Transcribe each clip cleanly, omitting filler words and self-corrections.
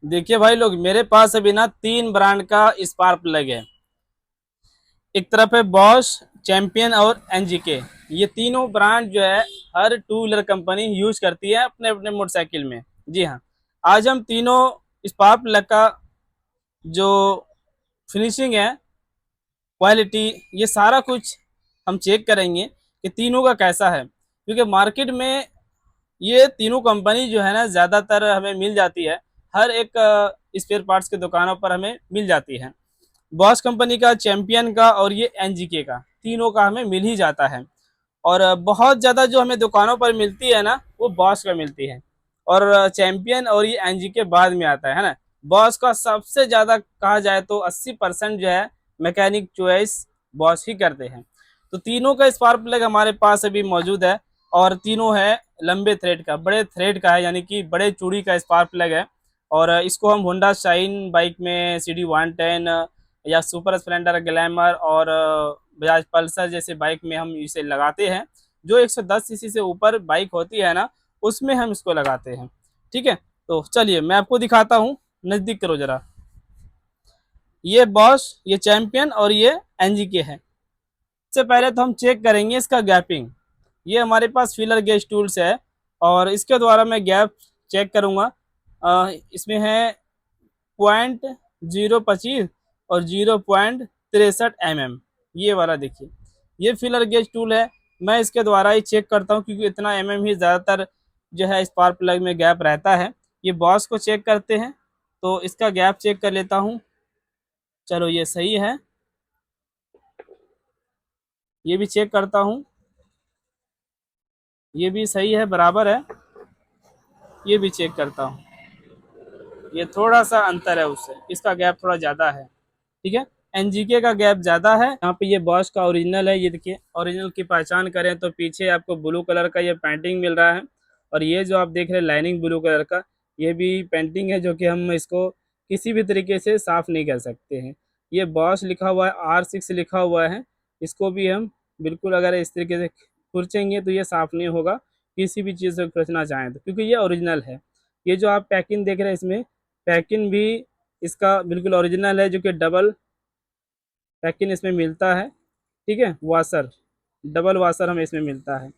देखिए भाई लोग, मेरे पास अभी ना 3 ब्रांड का स्पार्क प्लग है। एक तरफ है बॉश, चैंपियन और एनजीके। ये तीनों ब्रांड जो है हर टू व्हीलर कंपनी यूज करती है अपने अपने मोटरसाइकिल में। जी हाँ, आज हम तीनों स्पार्क प्लग का जो फिनिशिंग है, क्वालिटी, ये सारा कुछ हम चेक करेंगे कि तीनों का कैसा है। क्योंकि मार्केट में ये तीनों कंपनी जो है ना ज़्यादातर हमें मिल जाती है। हर एक स्पेयर पार्ट्स की दुकानों पर हमें मिल जाती है। बॉश कंपनी का, चैंपियन का और ये एनजीके का, तीनों का हमें मिल ही जाता है। और बहुत ज़्यादा जो हमें दुकानों पर मिलती है ना, वो बॉश का मिलती है। और चैंपियन और ये एनजीके बाद में आता है ना। बॉश का सबसे ज़्यादा कहा जाए तो 80% जो है मैकेनिक चॉइस बॉश ही करते हैं। तो तीनों का स्पार्क प्लग हमारे पास अभी मौजूद है। और तीनों है लंबे थ्रेड का, बड़े थ्रेड का है, यानी कि बड़े चूड़ी का स्पार्क प्लग है। और इसको हम होंडा शाइन बाइक में, CD 110 या सुपर स्प्लेंडर, ग्लैमर और बजाज पल्सर जैसे बाइक में हम इसे लगाते हैं। जो 110 सीसी से ऊपर बाइक होती है ना, उसमें हम इसको लगाते हैं। ठीक है, तो चलिए मैं आपको दिखाता हूँ। नज़दीक करो ज़रा। ये बॉश, ये चैंपियन और ये एनजीके है। सबसे पहले तो हम चेक करेंगे इसका गैपिंग। ये हमारे पास फीलर गेज टूल्स है और इसके द्वारा मैं गैप चेक करूँगा। इसमें है 0.025 और 0.63 mm। ये वाला देखिए, ये फीलर गेज टूल है। मैं इसके द्वारा ही चेक करता हूँ, क्योंकि इतना ही ज़्यादातर जो है स्पार्क प्लग में गैप रहता है। ये बॉस को चेक करते हैं, तो इसका गैप चेक कर लेता हूँ। चलो ये सही है। ये भी चेक करता हूँ, ये भी सही है, बराबर है। ये भी चेक करता हूँ, ये थोड़ा सा अंतर है उससे, इसका गैप थोड़ा ज़्यादा है। ठीक है, एनजीके का गैप ज़्यादा है। यहाँ पे ये बॉश का ओरिजिनल है, ये देखिए। ओरिजिनल की पहचान करें तो पीछे आपको ब्लू कलर का ये पेंटिंग मिल रहा है। और ये जो आप देख रहे हैं लाइनिंग ब्लू कलर का, ये भी पेंटिंग है, जो कि हम इसको किसी भी तरीके से साफ़ नहीं कर सकते हैं। ये बॉश लिखा हुआ है, R6 लिखा हुआ है। इसको भी हम बिल्कुल अगर इस तरीके से खुरचेंगे तो ये साफ़ नहीं होगा, किसी भी चीज़ से खुरचना चाहें तो, क्योंकि ये ओरिजिनल है। ये जो आप पैकिंग देख रहे हैं, इसमें पैकिंग भी इसका बिल्कुल ओरिजिनल है, जो कि डबल पैकिंग इसमें मिलता है। ठीक है, वाशर, डबल वाशर हमें इसमें मिलता है।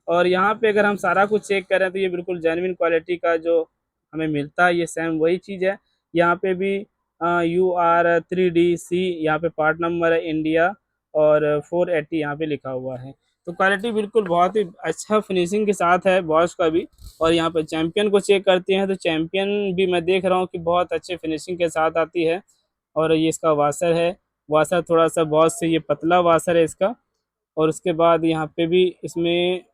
और यहाँ पे अगर हम सारा कुछ चेक करें तो ये बिल्कुल जेन्युइन क्वालिटी का जो हमें मिलता है, ये सेम वही चीज़ है। यहाँ पे भी UR3DC यहाँ पे पार्ट नंबर है, इंडिया, और 480 यहाँ पे लिखा हुआ है। तो क्वालिटी बिल्कुल बहुत ही अच्छा फिनिशिंग के साथ है बॉश का भी। और यहाँ पे चैंपियन को चेक करते हैं तो चैंपियन भी मैं देख रहा हूँ कि बहुत अच्छे फिनिशिंग के साथ आती है। और ये इसका वाशर है, वाशर थोड़ा सा बॉस से ये पतला वाशर है इसका। और उसके बाद यहाँ पे भी इसमें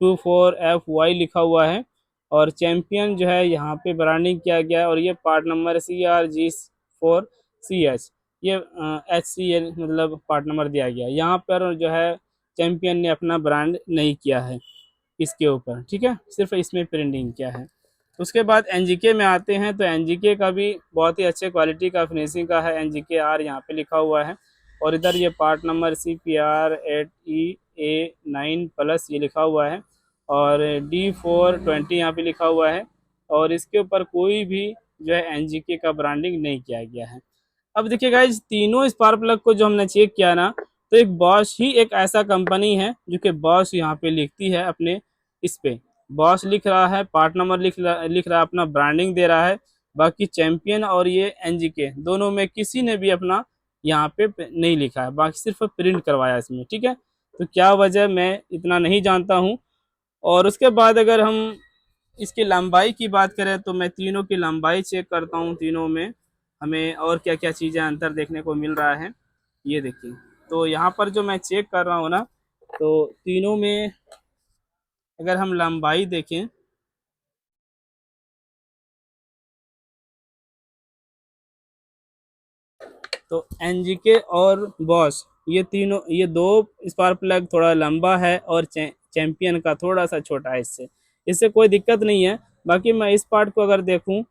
24FY लिखा हुआ है। और चैंपियन जो है यहाँ पे ब्रांडिंग किया गया है, और ये पार्ट नंबर CRG4CH, ये HCL मतलब पार्ट नंबर दिया गया है। यहाँ पर जो है चैंपियन ने अपना ब्रांड नहीं किया है इसके ऊपर। ठीक है, सिर्फ इसमें प्रिंटिंग किया है। उसके बाद एनजीके में आते हैं, तो एनजीके का भी बहुत ही अच्छे क्वालिटी का फिनिशिंग का है। NGKR यहाँ पे लिखा हुआ है। और इधर ये पार्ट नंबर CPR8EA9+ ये लिखा हुआ है। और D420 यहाँ पे लिखा हुआ है। और इसके ऊपर कोई भी जो है एनजीके का ब्रांडिंग नहीं किया गया है। अब देखिए गाइज, तीनों स्पार्क प्लग को जो हमने चेक किया ना, तो एक बॉश ही एक ऐसा कंपनी है जो कि बॉश यहाँ पे लिखती है अपने इस पे। बॉश लिख रहा है, पार्ट नंबर लिख रहा है, अपना ब्रांडिंग दे रहा है। बाकी चैंपियन और ये एनजीके दोनों में किसी ने भी अपना यहाँ पे नहीं लिखा है, बाकी सिर्फ प्रिंट करवाया इसमें। ठीक है, तो क्या वजह मैं इतना नहीं जानता हूँ। और उसके बाद अगर हम इसकी लंबाई की बात करें तो मैं तीनों की लंबाई चेक करता हूँ। तीनों में हमें और क्या क्या चीज़ें अंतर देखने को मिल रहा है, ये देखिए। तो यहाँ पर जो मैं चेक कर रहा हूँ ना, तो तीनों में अगर हम लंबाई देखें, तो एनजीके और बॉश, ये तीनों, ये दो स्पार्क प्लग थोड़ा लंबा है, और चैंपियन का थोड़ा सा छोटा है। इससे इससे कोई दिक्कत नहीं है। बाकी मैं इस पार्ट को अगर देखूं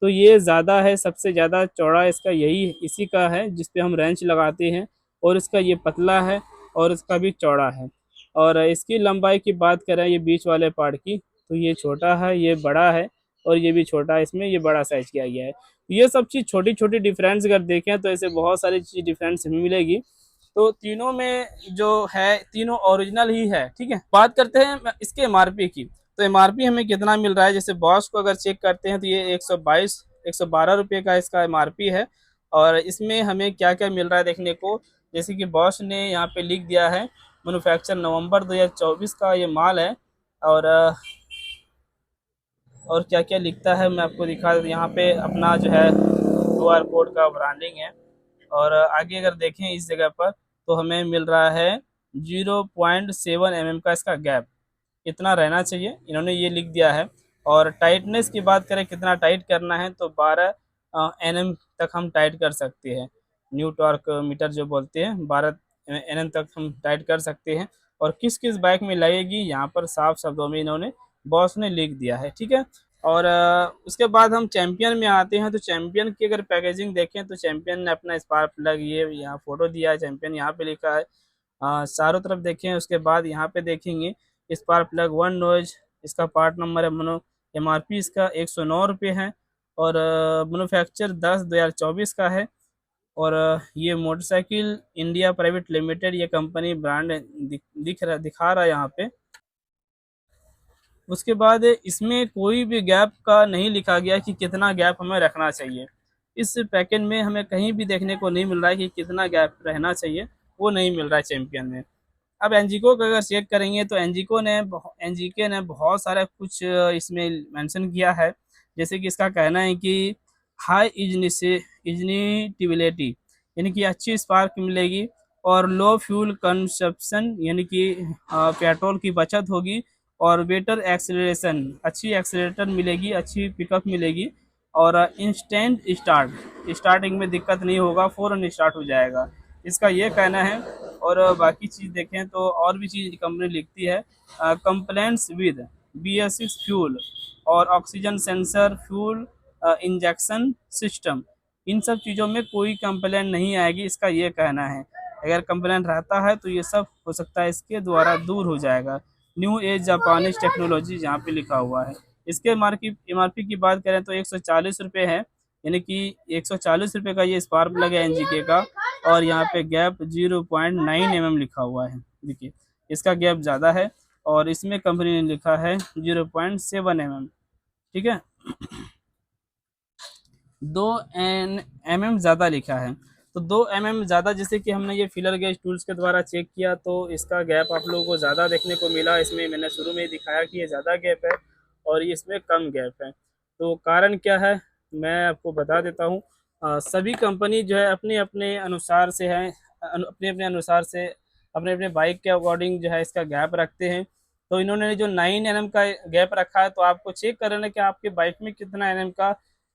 तो ये ज़्यादा है, सबसे ज़्यादा चौड़ा इसका यही इसी का है, जिस पे हम रेंच लगाते हैं। और इसका ये पतला है, और इसका भी चौड़ा है। और इसकी लंबाई की बात करें ये बीच वाले पार्ट की, तो ये छोटा है, ये बड़ा है। और ये भी छोटा है, इसमें ये बड़ा साइज किया गया है। ये सब चीज़ छोटी छोटी डिफरेंस अगर देखें तो ऐसे बहुत सारी चीज़ डिफरेंस हमें मिलेगी। तो तीनों में जो है तीनों ओरिजिनल ही है। ठीक है, बात करते हैं इसके एमआरपी की। तो एमआरपी हमें कितना मिल रहा है, जैसे बॉस को अगर चेक करते हैं तो ये 112 रुपये का इसका एमआरपी है। और इसमें हमें क्या क्या मिल रहा है देखने को, जैसे कि बॉस ने यहाँ पे लिख दिया है मैन्युफैक्चर नवंबर 2024 का ये माल है। और क्या क्या लिखता है मैं आपको दिखा दूँ। यहाँ पे अपना जो है QR कोड का ब्रांडिंग है। और आगे अगर देखें इस जगह पर तो हमें मिल रहा है 0.7 mm का इसका गैप, इतना रहना चाहिए, इन्होंने ये लिख दिया है। और टाइटनेस की बात करें कितना टाइट करना है तो 12 NM तक हम टाइट कर सकते हैं। न्यू टॉर्क मीटर जो बोलते हैं 12 NM तक हम टाइट कर सकते हैं। और किस किस बाइक में लगेगी यहाँ पर साफ शब्दों में इन्होंने बॉस ने लिख दिया है। ठीक है, और उसके बाद हम चैम्पियन में आते हैं। तो चैम्पियन की अगर पैकेजिंग देखें तो चैम्पियन ने अपना स्पार्क प्लग ये यहाँ फोटो दिया है, चैम्पियन यहाँ पे लिखा है। चारों तरफ देखें, उसके बाद यहाँ पे देखेंगे स्पार्क प्लग वन नॉइज, इसका पार्ट नंबर है मनो, एमआरपी इसका 109 रुपये है। और मैन्युफैक्चर 10/2024 का है। और ये मोटरसाइकिल इंडिया प्राइवेट लिमिटेड ये कंपनी ब्रांड दिखा रहा है यहाँ पे। उसके बाद इसमें कोई भी गैप का नहीं लिखा गया कि कितना गैप हमें रखना चाहिए। इस पैकेट में हमें कहीं भी देखने को नहीं मिल रहा है कि कितना गैप रहना चाहिए, वो नहीं मिल रहा है चैम्पियन में। अब एनजीको का अगर चेक करेंगे तो एनजीके ने बहुत सारा कुछ इसमें मेंशन किया है। जैसे कि इसका कहना है कि हाई इजनिटिबिलिटी यानी कि अच्छी स्पार्क मिलेगी, और लो फ्यूल कंजप्शन यानी कि पेट्रोल की बचत होगी, और बेटर एक्सेलरेशन अच्छी एक्सेलरेटर मिलेगी, अच्छी पिकअप मिलेगी, और इंस्टेंट स्टार्टिंग में दिक्कत नहीं होगा, फ़ौरन स्टार्ट हो जाएगा, इसका ये कहना है। और बाकी चीज़ देखें तो और भी चीज़ कंपनी लिखती है, कंप्लेंट्स विद BS6 फ्यूल और oxygen sensor fuel injection system, इन सब चीज़ों में कोई कंप्लेंट नहीं आएगी, इसका ये कहना है। अगर कंप्लेंट रहता है तो ये सब हो सकता है इसके द्वारा दूर हो जाएगा। न्यू एज जापानीज टेक्नोलॉजी जहाँ पे लिखा हुआ है। इसके एमआरपी की बात करें तो 140 रुपये है, यानी कि 140 रुपये का ये स्पार्क प्लग है एनजीके का। और यहाँ पे गैप 0.9 mm लिखा हुआ है, देखिए इसका गैप ज़्यादा है, और इसमें कंपनी ने लिखा है 0.7 mm। ठीक है, 2 mm ज़्यादा लिखा है, तो 2 mm ज़्यादा, जैसे कि हमने ये फिलर गेज टूल्स के द्वारा चेक किया तो इसका गैप आप लोगों को ज़्यादा देखने को मिला। इसमें मैंने शुरू में ही दिखाया कि ये ज़्यादा गैप है और ये इसमें कम गैप है। तो कारण क्या है मैं आपको बता देता हूँ। सभी कंपनी जो है अपने अपने अनुसार से है, अपने अपने अनुसार से अपने अपने बाइक के अकॉर्डिंग जो है इसका गैप रखते हैं। तो इन्होंने जो 9 mm का गैप रखा है, तो आपको चेक कर लेना कि आपके बाइक में कितना mm का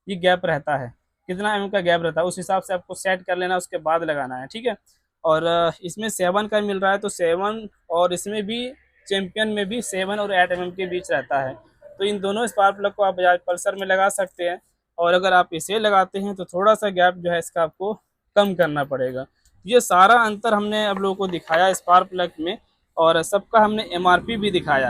ये गैप रहता है, कितना mm का गैप रहता है, उस हिसाब से आपको सेट कर लेना, उसके बाद लगाना है। ठीक है, और इसमें 7 का मिल रहा है तो 7, और इसमें भी चैम्पियन में भी 7 और 8 mm के बीच रहता है। तो इन दोनों स्पार्क प्लग को आप बजाज पल्सर में लगा सकते हैं, और अगर आप इसे लगाते हैं तो थोड़ा सा गैप जो है इसका आपको कम करना पड़ेगा। ये सारा अंतर हमने अब लोगों को दिखाया स्पार्क प्लग में, और सबका हमने एमआरपी भी दिखाया।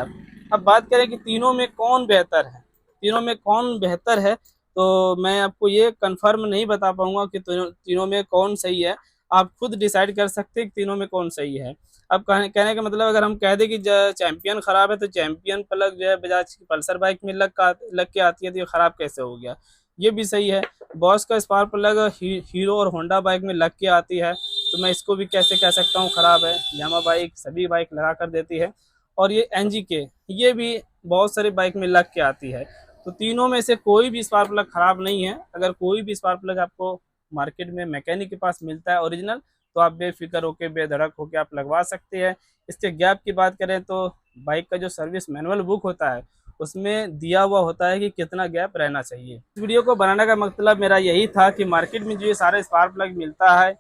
अब बात करें कि तीनों में कौन बेहतर है, तीनों में कौन बेहतर है, तो मैं आपको ये कंफर्म नहीं बता पाऊंगा कि तीनों में कौन सही है। आप खुद डिसाइड कर सकते हैं कि तीनों में कौन सही है। अब कहने का मतलब अगर हम कह दें कि चैंपियन खराब है तो चैंपियन प्लग जो है बजाज की पल्सर बाइक में लग के आती है तो ये खराब कैसे हो गया, ये भी सही है। बॉस का स्पार्क प्लग हीरो और होंडा बाइक में लग के आती है, तो मैं इसको भी कैसे कह सकता हूँ खराब है। यामा बाइक सभी बाइक लगा कर देती है, और ये एनजीके ये भी बहुत सारी बाइक में लग के आती है। तो तीनों में से कोई भी स्पार्क प्लग खराब नहीं है। अगर कोई भी स्पार्क प्लग आपको मार्केट में मैकेनिक के पास मिलता है ओरिजिनल, तो आप बेफिक्र होकर बेधड़क होकर आप लगवा सकते हैं। इसके गैप की बात करें तो बाइक का जो सर्विस मैनुअल बुक होता है उसमें दिया हुआ होता है कि कितना गैप रहना चाहिए। इस वीडियो को बनाने का मतलब मेरा यही था कि मार्केट में जो ये सारे स्पार्क प्लग मिलता है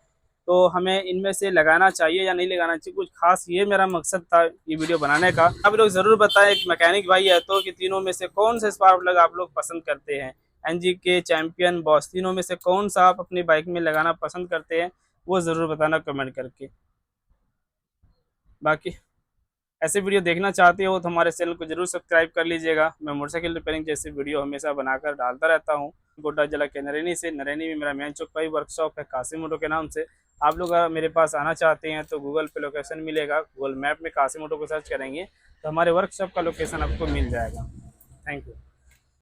तो हमें इनमें से लगाना चाहिए या नहीं लगाना चाहिए, कुछ खास ये मेरा मकसद था ये वीडियो बनाने का। आप लोग ज़रूर बताएं, एक मैकेनिक भाई है तो, कि तीनों में से कौन से स्पार्क प्लग आप लोग पसंद करते हैं, एनजीके, चैंपियन, बॉस, तीनों में से कौन सा आप अपनी बाइक में लगाना पसंद करते हैं, वो ज़रूर बताना कमेंट करके। बाकी ऐसे वीडियो देखना चाहते हो तो हमारे चैनल को जरूर सब्सक्राइब कर लीजिएगा। मैं मोटरसाइकिल रिपेयरिंग जैसे वीडियो हमेशा बनाकर डालता रहता हूँ। गोड्डा जिला के नरैनी से, नरैनी में मेरा मेन चौक पर ही वर्कशॉप है कासिम ऑटो के नाम से। आप लोग अगर मेरे पास आना चाहते हैं तो गूगल पे लोकेशन मिलेगा, गूगल मैप में कासिम ऑटो को सर्च करेंगे तो हमारे वर्कशॉप का लोकेशन आपको मिल जाएगा। Thank you.